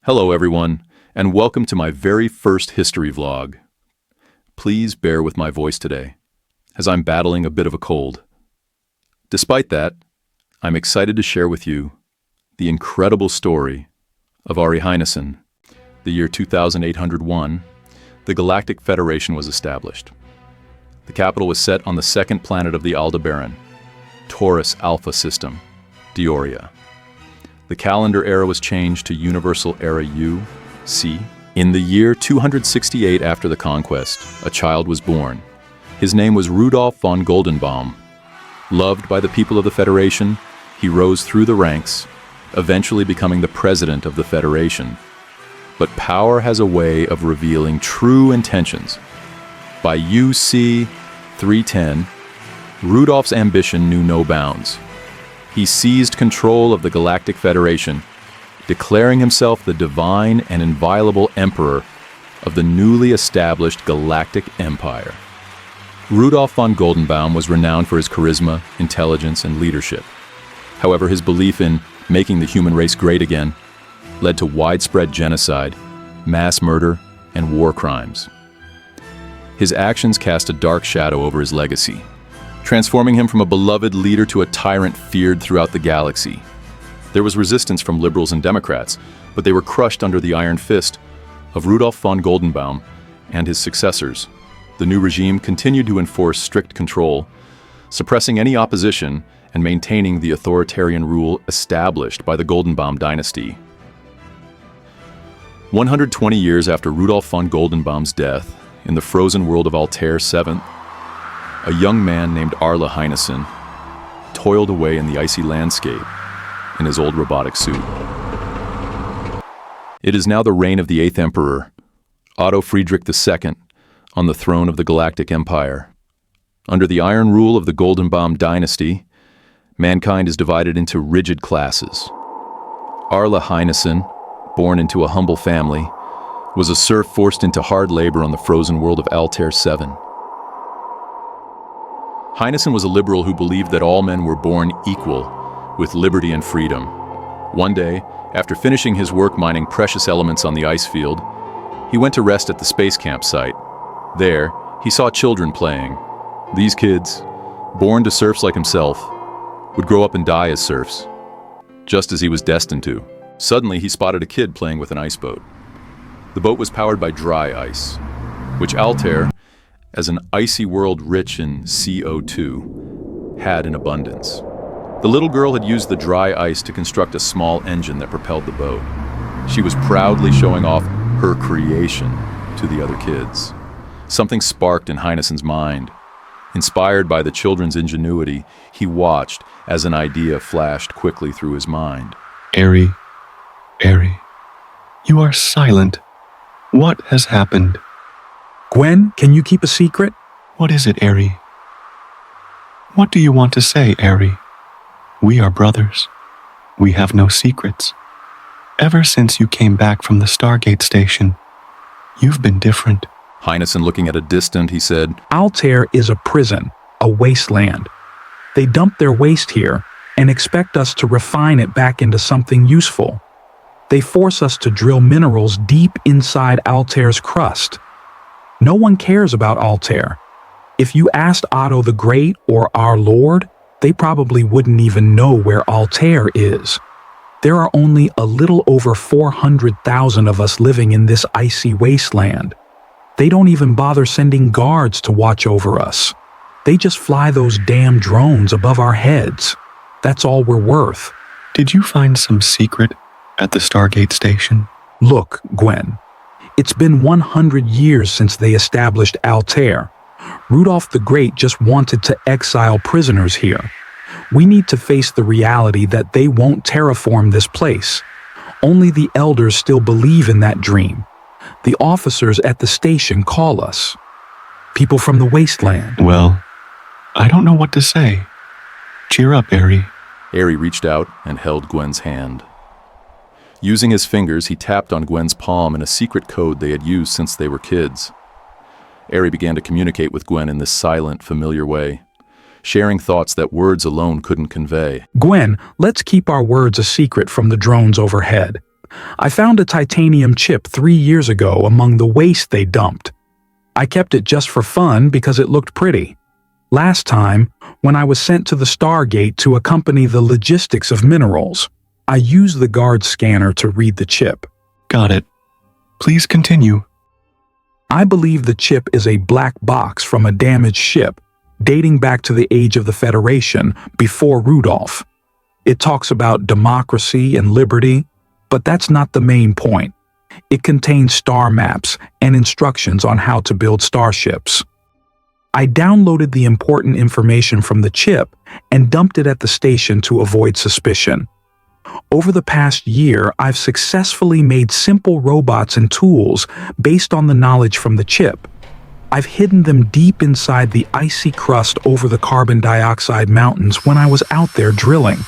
Hello everyone, and welcome to my very first history vlog. Please bear with my voice today, as I'm battling a bit of a cold. Despite that, I'm excited to share with you the incredible story of Arie Heinessen. The year 2801, the Galactic Federation was established. The capital was set on the second planet of the Aldebaran, Taurus Alpha System, Dioria. The calendar era was changed to Universal Era U-C. In the year 268 after the conquest, a child was born. His name was Rudolf von Goldenbaum. Loved by the people of the Federation, he rose through the ranks, eventually becoming the president of the Federation. But power has a way of revealing true intentions. By UC 310, Rudolf's ambition knew no bounds. He seized control of the Galactic Federation, declaring himself the divine and inviolable emperor of the newly established Galactic Empire. Rudolf von Goldenbaum was renowned for his charisma, intelligence, and leadership. However, his belief in making the human race great again led to widespread genocide, mass murder, and war crimes. His actions cast a dark shadow over his legacy, transforming him from a beloved leader to a tyrant feared throughout the galaxy. There was resistance from liberals and Democrats, but they were crushed under the iron fist of Rudolf von Goldenbaum and his successors. The new regime continued to enforce strict control, suppressing any opposition and maintaining the authoritarian rule established by the Goldenbaum dynasty. 120 years after Rudolf von Goldenbaum's death, in the frozen world of Altair VII, a young man named Arie Heinessen toiled away in the icy landscape in his old robotic suit. It is now the reign of the 8th Emperor, Otto Friedrich II, on the throne of the Galactic Empire. Under the iron rule of the Goldenbaum dynasty, mankind is divided into rigid classes. Arie Heinessen, born into a humble family, was a serf forced into hard labor on the frozen world of Altair VII. Heinessen was a liberal who believed that all men were born equal, with liberty and freedom. One day, after finishing his work mining precious elements on the ice field, he went to rest at the space camp site. There, he saw children playing. These kids, born to serfs like himself, would grow up and die as serfs, just as he was destined to. Suddenly, he spotted a kid playing with an ice boat. The boat was powered by dry ice, which Altair, as an icy world rich in CO2, had in abundance. The little girl had used the dry ice to construct a small engine that propelled the boat. She was proudly showing off her creation to the other kids. Something sparked in Heinessen's mind. Inspired by the children's ingenuity, he watched as an idea flashed quickly through his mind. Arie, you are silent. What has happened? Gwen, can you keep a secret? What is it, Arie? What do you want to say, Arie? We are brothers. We have no secrets. Ever since you came back from the Stargate station, you've been different. Heinessen, looking at a distant, he said, Altair is a prison, a wasteland. They dump their waste here and expect us to refine it back into something useful. They force us to drill minerals deep inside Altair's crust. No one cares about Altair. If you asked Otto the Great or our Lord, they probably wouldn't even know where Altair is. There are only a little over 400,000 of us living in this icy wasteland. They don't even bother sending guards to watch over us. They just fly those damn drones above our heads. That's all we're worth. Did you find some secret at the Stargate station? Look, Gwen. It's been 100 years since they established Altair. Rudolf the Great just wanted to exile prisoners here. We need to face the reality that they won't terraform this place. Only the elders still believe in that dream. The officers at the station call us. People from the wasteland. Well, I don't know what to say. Cheer up, Arie. Arie reached out and held Gwen's hand. Using his fingers, he tapped on Gwen's palm in a secret code they had used since they were kids. Arie began to communicate with Gwen in this silent, familiar way, sharing thoughts that words alone couldn't convey. Gwen, let's keep our words a secret from the drones overhead. I found a titanium chip 3 years ago among the waste they dumped. I kept it just for fun because it looked pretty. Last time, when I was sent to the Stargate to accompany the logistics of minerals, I used the guard scanner to read the chip. Got it. Please continue. I believe the chip is a black box from a damaged ship, dating back to the age of the Federation, before Rudolph. It talks about democracy and liberty, but that's not the main point. It contains star maps and instructions on how to build starships. I downloaded the important information from the chip and dumped it at the station to avoid suspicion. Over the past year, I've successfully made simple robots and tools based on the knowledge from the chip. I've hidden them deep inside the icy crust over the carbon dioxide mountains when I was out there drilling.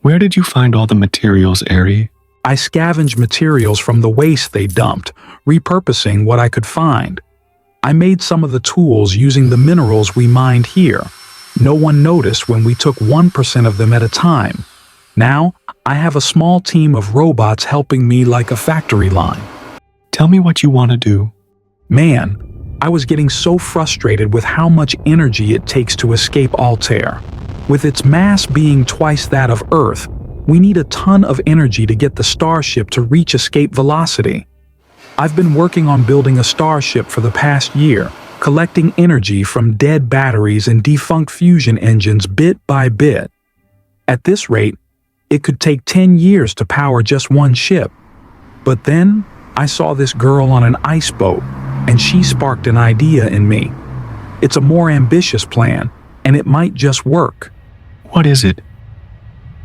Where did you find all the materials, Arie? I scavenged materials from the waste they dumped, repurposing what I could find. I made some of the tools using the minerals we mined here. No one noticed when we took 1% of them at a time. Now, I have a small team of robots helping me like a factory line. Tell me what you want to do. Man, I was getting so frustrated with how much energy it takes to escape Altair. With its mass being twice that of Earth, we need a ton of energy to get the starship to reach escape velocity. I've been working on building a starship for the past year, collecting energy from dead batteries and defunct fusion engines bit by bit. At this rate, it could take 10 years to power just one ship. But then, I saw this girl on an ice boat, and she sparked an idea in me. It's a more ambitious plan, and it might just work. What is it?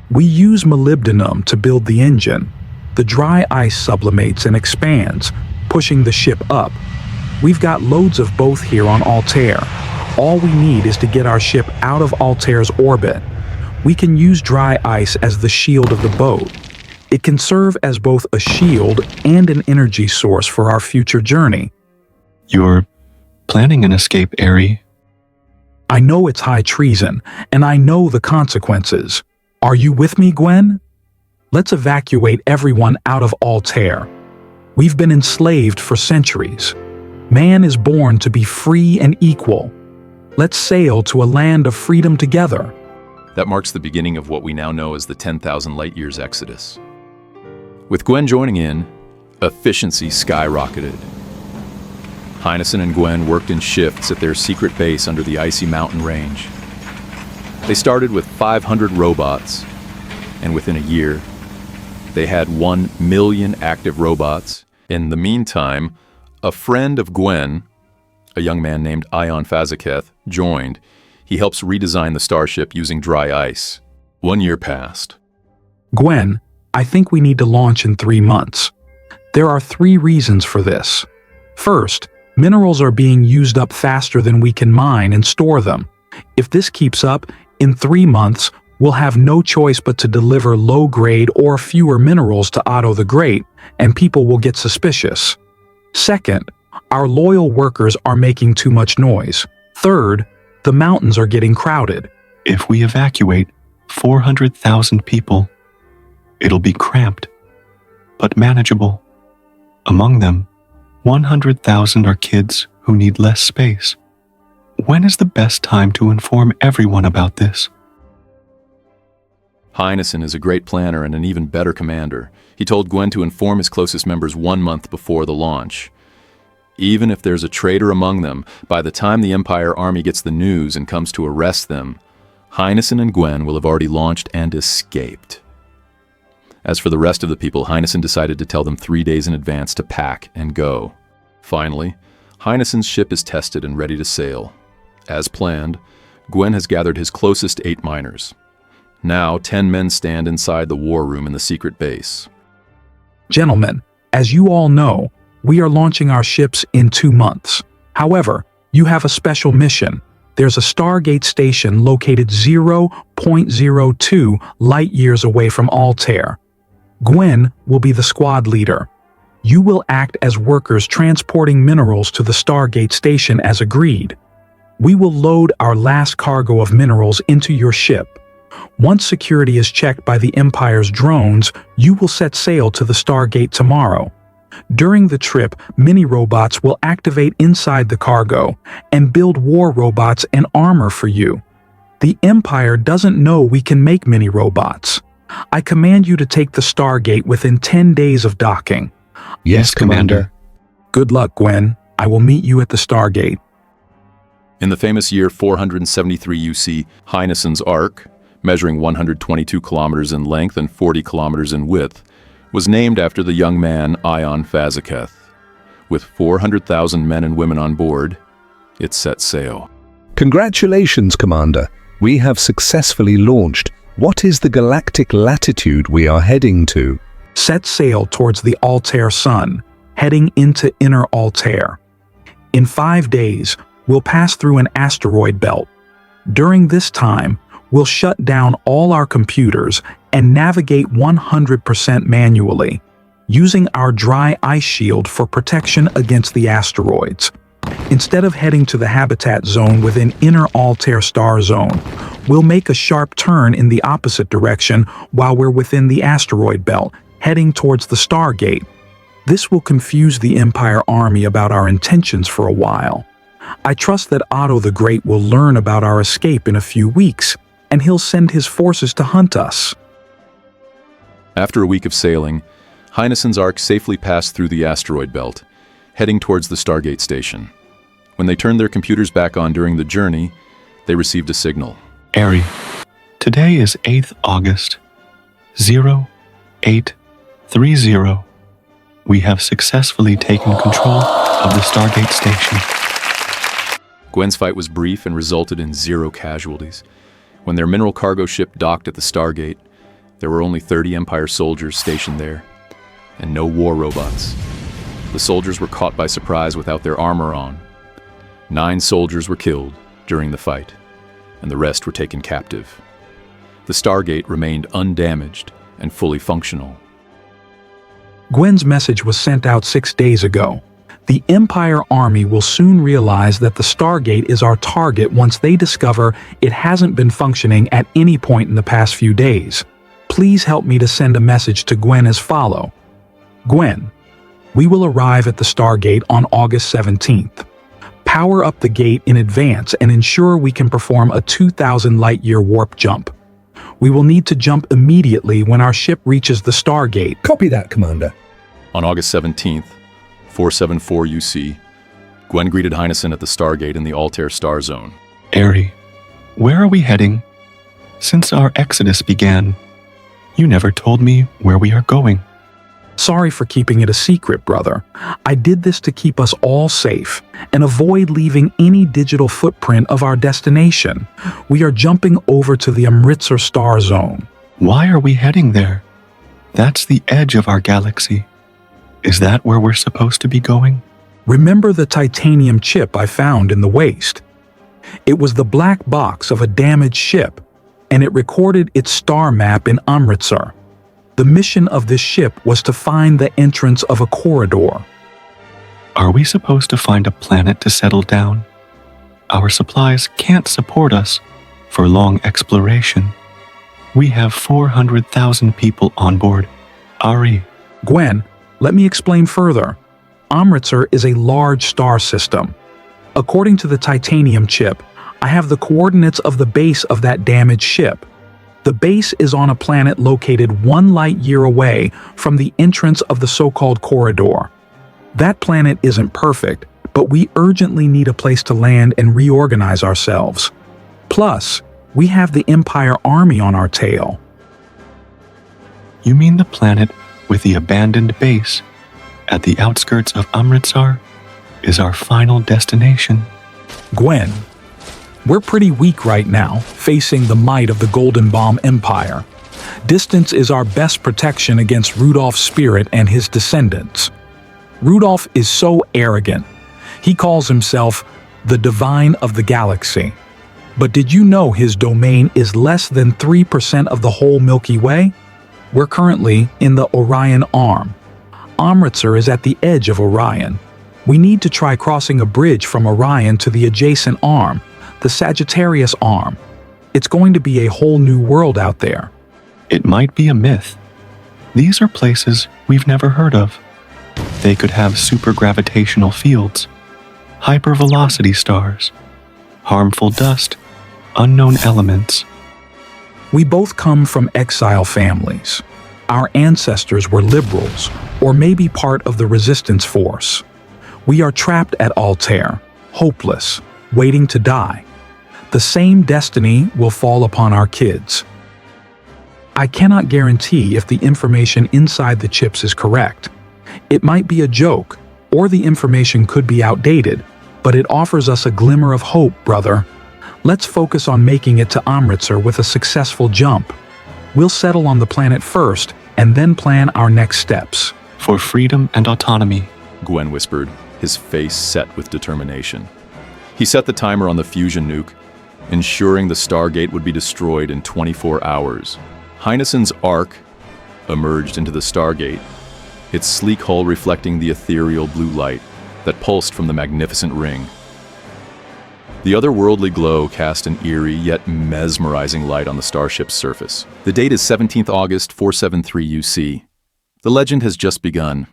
We use molybdenum to build the engine. The dry ice sublimates and expands, pushing the ship up. We've got loads of both here on Altair. All we need is to get our ship out of Altair's orbit. We can use dry ice as the shield of the boat. It can serve as both a shield and an energy source for our future journey. You're planning an escape, Arie. I know it's high treason, and I know the consequences. Are you with me, Gwen? Let's evacuate everyone out of Altair. We've been enslaved for centuries. Man is born to be free and equal. Let's sail to a land of freedom together. That marks the beginning of what we now know as the 10,000 light-years exodus. With Gwen joining in, efficiency skyrocketed. Heinessen and Gwen worked in shifts at their secret base under the icy mountain range. They started with 500 robots, and within a year, they had 1 million active robots. In the meantime, a friend of Gwen, a young man named Ion Fazaketh, joined. He helps redesign the starship using dry ice. 1 year passed. Gwen, I think we need to launch in 3 months. There are 3 reasons for this. First, minerals are being used up faster than we can mine and store them. If this keeps up, in 3 months, we'll have no choice but to deliver low-grade or fewer minerals to Otto the Great, and people will get suspicious. Second, our loyal workers are making too much noise. Third, the mountains are getting crowded. If we evacuate 400,000 people, it'll be cramped, but manageable. Among them, 100,000 are kids who need less space. When is the best time to inform everyone about this? Heinessen is a great planner and an even better commander. He told Gwen to inform his closest members 1 month before the launch. Even if there's a traitor among them, by the time the Empire Army gets the news and comes to arrest them, Heinessen and Gwen will have already launched and escaped. As for the rest of the people, Heinessen decided to tell them 3 days in advance to pack and go. Finally, Heinessen's ship is tested and ready to sail. As planned, Gwen has gathered his closest 8 miners. Now, 10 men stand inside the war room in the secret base. Gentlemen, as you all know, we are launching our ships in 2 months. However, you have a special mission. There's a Stargate station located 0.02 light-years away from Altair. Gwen will be the squad leader. You will act as workers transporting minerals to the Stargate station as agreed. We will load our last cargo of minerals into your ship. Once security is checked by the Empire's drones, you will set sail to the Stargate tomorrow. During the trip, mini-robots will activate inside the cargo and build war robots and armor for you. The Empire doesn't know we can make mini-robots. I command you to take the Stargate within 10 days of docking. Yes, Commander. Good luck, Gwen. I will meet you at the Stargate. In the famous year 473 UC, Heinessen's Ark, measuring 122 kilometers in length and 40 kilometers in width, was named after the young man Ion Fazaketh. With 400,000 men and women on board, it set sail. Congratulations, Commander. We have successfully launched. What is the galactic latitude we are heading to? Set sail towards the Altair Sun, heading into Inner Altair. In 5 days, we'll pass through an asteroid belt. During this time, we'll shut down all our computers and navigate 100% manually, using our dry ice shield for protection against the asteroids. Instead of heading to the habitat zone within Inner Altair Star Zone, we'll make a sharp turn in the opposite direction while we're within the asteroid belt, heading towards the Stargate. This will confuse the Empire Army about our intentions for a while. I trust that Otto the Great will learn about our escape in a few weeks, and he'll send his forces to hunt us. After a week of sailing, Heinessen's Ark safely passed through the asteroid belt, heading towards the Stargate station. When they turned their computers back on during the journey, they received a signal. Arie, today is 8th August, 0830. We have successfully taken control of the Stargate station. Gwen's fight was brief and resulted in 0 casualties. When their mineral cargo ship docked at the Stargate, there were only 30 Empire soldiers stationed there, and no war robots. The soldiers were caught by surprise without their armor on. 9 soldiers were killed during the fight, and the rest were taken captive. The Stargate remained undamaged and fully functional. Gwen's message was sent out 6 days ago. The Empire Army will soon realize that the Stargate is our target once they discover it hasn't been functioning at any point in the past few days. Please help me to send a message to Gwen as follow. Gwen, we will arrive at the Stargate on August 17th. Power up the gate in advance and ensure we can perform a 2,000 light-year warp jump. We will need to jump immediately when our ship reaches the Stargate. Copy that, Commander. On August 17th, 474 UC, Gwen greeted Heinessen at the Stargate in the Altair Star Zone. Arie, where are we heading? Since our exodus began, you never told me where we are going. Sorry for keeping it a secret, brother. I did this to keep us all safe and avoid leaving any digital footprint of our destination. We are jumping over to the Amritsar Star Zone. Why are we heading there? That's the edge of our galaxy. Is that where we're supposed to be going? Remember the titanium chip I found in the waste? It was the black box of a damaged ship, and it recorded its star map in Amritsar. The mission of this ship was to find the entrance of a corridor. Are we supposed to find a planet to settle down? Our supplies can't support us for long exploration. We have 400,000 people on board. Arie. Gwen, let me explain further. Amritsar is a large star system. According to the titanium chip, I have the coordinates of the base of that damaged ship. The base is on a planet located 1 light year away from the entrance of the so-called corridor. That planet isn't perfect, but we urgently need a place to land and reorganize ourselves. Plus, we have the Empire Army on our tail. You mean the planet with the abandoned base at the outskirts of Amritsar is our final destination? Gwen, we're pretty weak right now, facing the might of the Golden Bomb Empire. Distance is our best protection against Rudolph's spirit and his descendants. Rudolph is so arrogant. He calls himself the Divine of the Galaxy. But did you know his domain is less than 3% of the whole Milky Way? We're currently in the Orion Arm. Amritsar is at the edge of Orion. We need to try crossing a bridge from Orion to the adjacent arm, the Sagittarius Arm. It's going to be a whole new world out there. It might be a myth. These are places we've never heard of. They could have supergravitational fields, hypervelocity stars, harmful dust, unknown elements. We both come from exile families. Our ancestors were liberals, or maybe part of the resistance force. We are trapped at Altair, hopeless, waiting to die. The same destiny will fall upon our kids. I cannot guarantee if the information inside the chips is correct. It might be a joke, or the information could be outdated, but it offers us a glimmer of hope, brother. Let's focus on making it to Amritsar with a successful jump. We'll settle on the planet first, and then plan our next steps. For freedom and autonomy. Gwen whispered, his face set with determination. He set the timer on the fusion nuke, ensuring the Stargate would be destroyed in 24 hours. Heinessen's Ark emerged into the Stargate, its sleek hull reflecting the ethereal blue light that pulsed from the magnificent ring. The otherworldly glow cast an eerie yet mesmerizing light on the starship's surface. The date is 17th August 473 UC. The legend has just begun.